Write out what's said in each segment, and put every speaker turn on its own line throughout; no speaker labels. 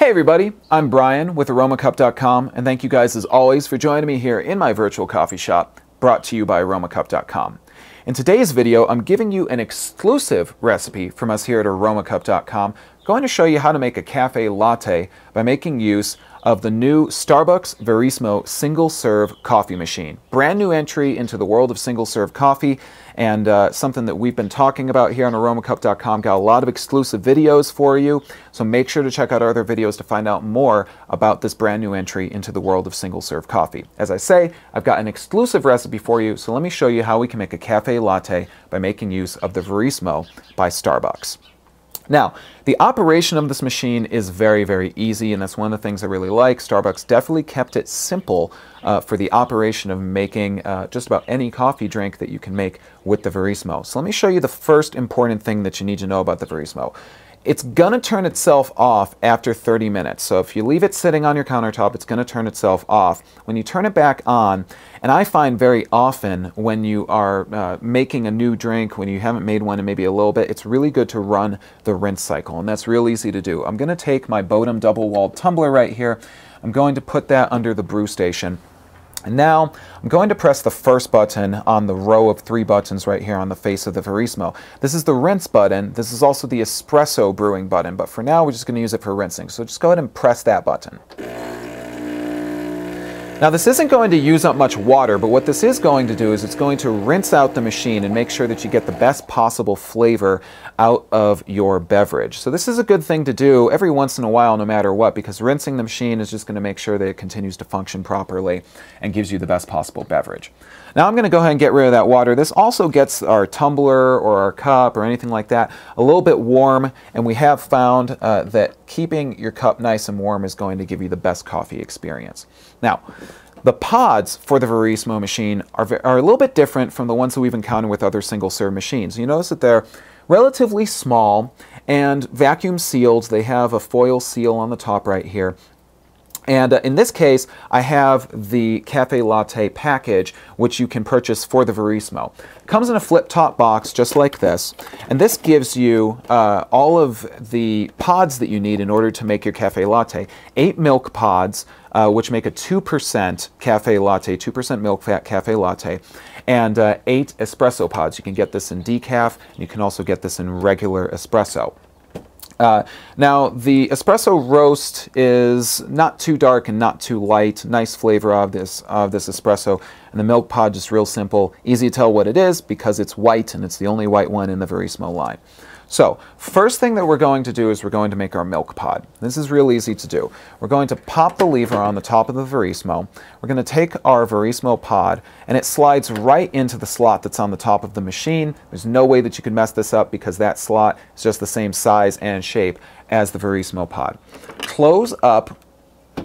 Hey everybody, I'm Brian with Aromacup.com, and thank you guys as always for joining me here in my virtual coffee shop, brought to you by Aromacup.com. In today's video, I'm giving you an exclusive recipe from us here at Aromacup.com. I'm going to show you how to make a cafe latte by making use of the new Starbucks Verismo single-serve coffee machine. Brand new entry into the world of single-serve coffee, and something that we've been talking about here on Aromacup.com. Got a lot of exclusive videos for you, so make sure to check out our other videos to find out more about this brand new entry into the world of single-serve coffee. As I say, I've got an exclusive recipe for you, so let me show you how we can make a cafe latte by making use of the Verismo by Starbucks. Now, the operation of this machine is very, very easy, and that's one of the things I really like. Starbucks definitely kept it simple for the operation of making just about any coffee drink that you can make with the Verismo. So let me show you the first important thing that you need to know about the Verismo. It's going to turn itself off after 30 minutes. So if you leave it sitting on your countertop, it's going to turn itself off. When you turn it back on, and I find very often when you are making a new drink, when you haven't made one in maybe a little bit, it's really good to run the rinse cycle, and that's real easy to do. I'm going to take my Bodum double-walled tumbler right here. I'm going to put that under the brew station. And now I'm going to press the first button on the row of 3 buttons right here on the face of the Verismo. This is the rinse button. This is also the espresso brewing button, but for now we're just going to use it for rinsing. So just go ahead and press that button. Now this isn't going to use up much water, but what this is going to do is it's going to rinse out the machine and make sure that you get the best possible flavor out of your beverage. So this is a good thing to do every once in a while, no matter what, because rinsing the machine is just going to make sure that it continues to function properly and gives you the best possible beverage. Now I'm going to go ahead and get rid of that water. This also gets our tumbler or our cup or anything like that a little bit warm, and we have found that keeping your cup nice and warm is going to give you the best coffee experience. Now, the pods for the Verismo machine are a little bit different from the ones that we've encountered with other single-serve machines. You notice that they're relatively small and vacuum sealed. They have a foil seal on the top right here. And in this case, I have the Cafe Latte package, which you can purchase for the Verismo. It comes in a flip-top box just like this, and this gives you all of the pods that you need in order to make your Cafe Latte. 8 milk pods, which make a 2% Cafe Latte, 2% milk fat Cafe Latte, and 8 espresso pods. You can get this in decaf, and you can also get this in regular espresso. Now, the espresso roast is not too dark and not too light. Nice flavor of this espresso. And the milk pod just real simple. Easy to tell what it is because it's white, and it's the only white one in the Verismo line. So, first thing that we're going to do is we're going to make our milk pod. This is real easy to do. We're going to pop the lever on the top of the Verismo. We're going to take our Verismo pod, and it slides right into the slot that's on the top of the machine. There's no way that you can mess this up because that slot is just the same size and shape as the Verismo pod. Close up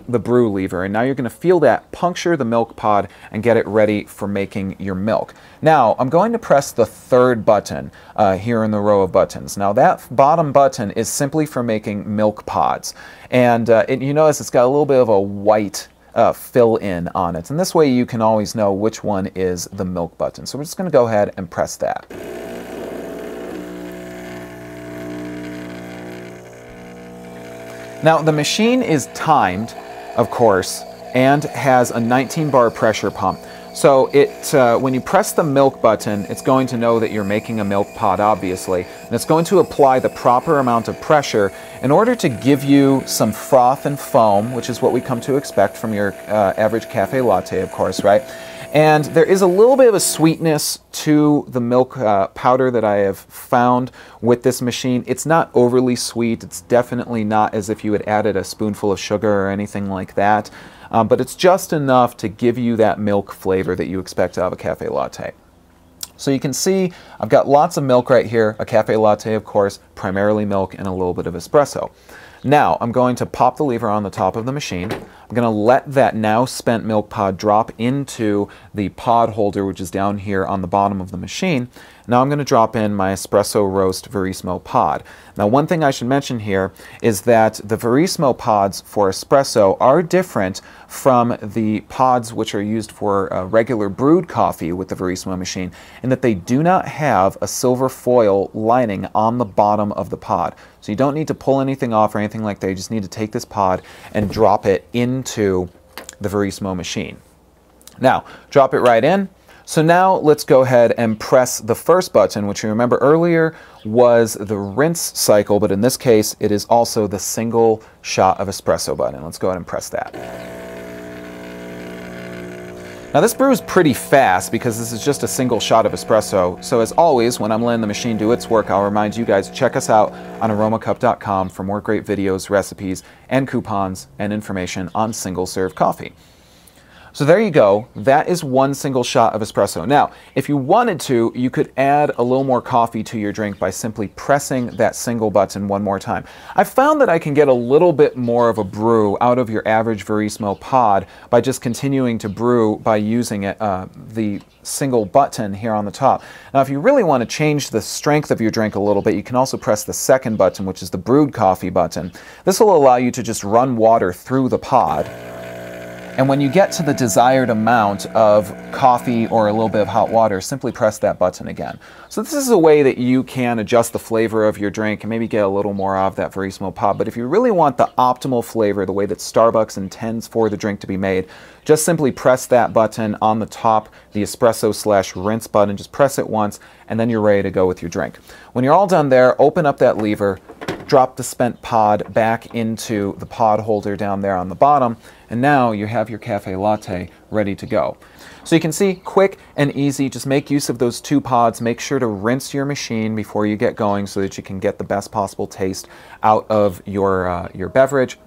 the brew lever, and now you're going to feel that puncture the milk pod and get it ready for making your milk. Now I'm going to press the third button here in the row of buttons. Now that bottom button is simply for making milk pods, and you notice it's got a little bit of a white fill-in on it, and this way you can always know which one is the milk button. So we're just going to go ahead and press that. Now the machine is timed, of course, and has a 19-bar pressure pump. So when you press the milk button, it's going to know that you're making a milk pod, obviously, and it's going to apply the proper amount of pressure in order to give you some froth and foam, which is what we come to expect from your average cafe latte, of course, right? And there is a little bit of a sweetness to the milk powder that I have found with this machine. It's not overly sweet. It's definitely not as if you had added a spoonful of sugar or anything like that. But it's just enough to give you that milk flavor that you expect out of a cafe latte. So you can see I've got lots of milk right here. A cafe latte, of course, primarily milk and a little bit of espresso. Now I'm going to pop the lever on the top of the machine. I'm going to let that now spent milk pod drop into the pod holder, which is down here on the bottom of the machine. Now I'm going to drop in my espresso roast Verismo pod. Now one thing I should mention here is that the Verismo pods for espresso are different from the pods which are used for regular brewed coffee with the Verismo machine, in that they do not have a silver foil lining on the bottom of the pod. So you don't need to pull anything off or anything like that. You just need to take this pod and drop it into the Verismo machine. Now, drop it right in. So now let's go ahead and press the first button, which you remember earlier was the rinse cycle, but in this case, it is also the single shot of espresso button. Let's go ahead and press that. Now this brews pretty fast because this is just a single shot of espresso. So as always, when I'm letting the machine do its work, I'll remind you guys, check us out on Aromacup.com for more great videos, recipes, and coupons and information on single serve coffee. So there you go. That is one single shot of espresso. Now, if you wanted to, you could add a little more coffee to your drink by simply pressing that single button one more time. I found that I can get a little bit more of a brew out of your average Verismo pod by just continuing to brew by using it, the single button here on the top. Now, if you really want to change the strength of your drink a little bit, you can also press the second button, which is the brewed coffee button. This will allow you to just run water through the pod. And when you get to the desired amount of coffee or a little bit of hot water, simply press that button again. So this is a way that you can adjust the flavor of your drink and maybe get a little more out of that Verismo pod. But if you really want the optimal flavor, the way that Starbucks intends for the drink to be made, just simply press that button on the top, the espresso/rinse button. Just press it once, and then you're ready to go with your drink. When you're all done there, open up that lever, drop the spent pod back into the pod holder down there on the bottom, and now you have your cafe latte ready to go. So you can see, quick and easy. Just make use of those two pods. Make sure to rinse your machine before you get going so that you can get the best possible taste out of your beverage.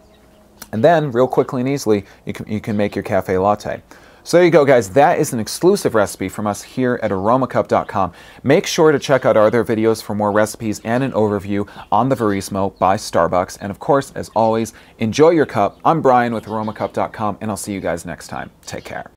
And then, real quickly and easily, you can make your cafe latte. So there you go, guys. That is an exclusive recipe from us here at Aromacup.com. Make sure to check out our other videos for more recipes and an overview on the Verismo by Starbucks. And of course, as always, enjoy your cup. I'm Brian with Aromacup.com, and I'll see you guys next time. Take care.